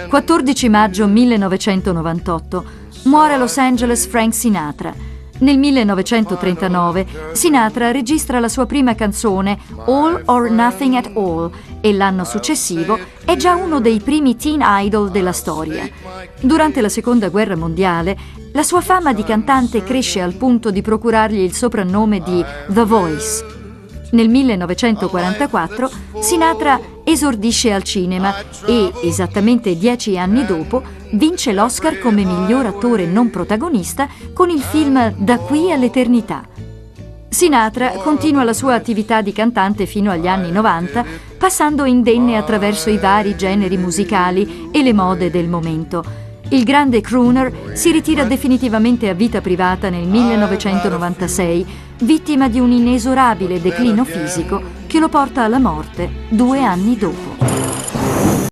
14 maggio 1998. Muore a Los Angeles Frank Sinatra. Nel 1939 Sinatra registra la sua prima canzone All or Nothing at All e l'anno successivo è già uno dei primi teen idol della storia. Durante la Seconda Guerra Mondiale la sua fama di cantante cresce al punto di procurargli il soprannome di The Voice. Nel 1944 Sinatra esordisce al cinema e, esattamente 10 anni dopo, vince l'Oscar come miglior attore non protagonista con il film Da qui all'eternità. Sinatra continua la sua attività di cantante fino agli anni 90, passando indenne attraverso i vari generi musicali e le mode del momento. Il grande crooner si ritira definitivamente a vita privata nel 1996, vittima di un inesorabile declino fisico che lo porta alla morte 2 anni dopo.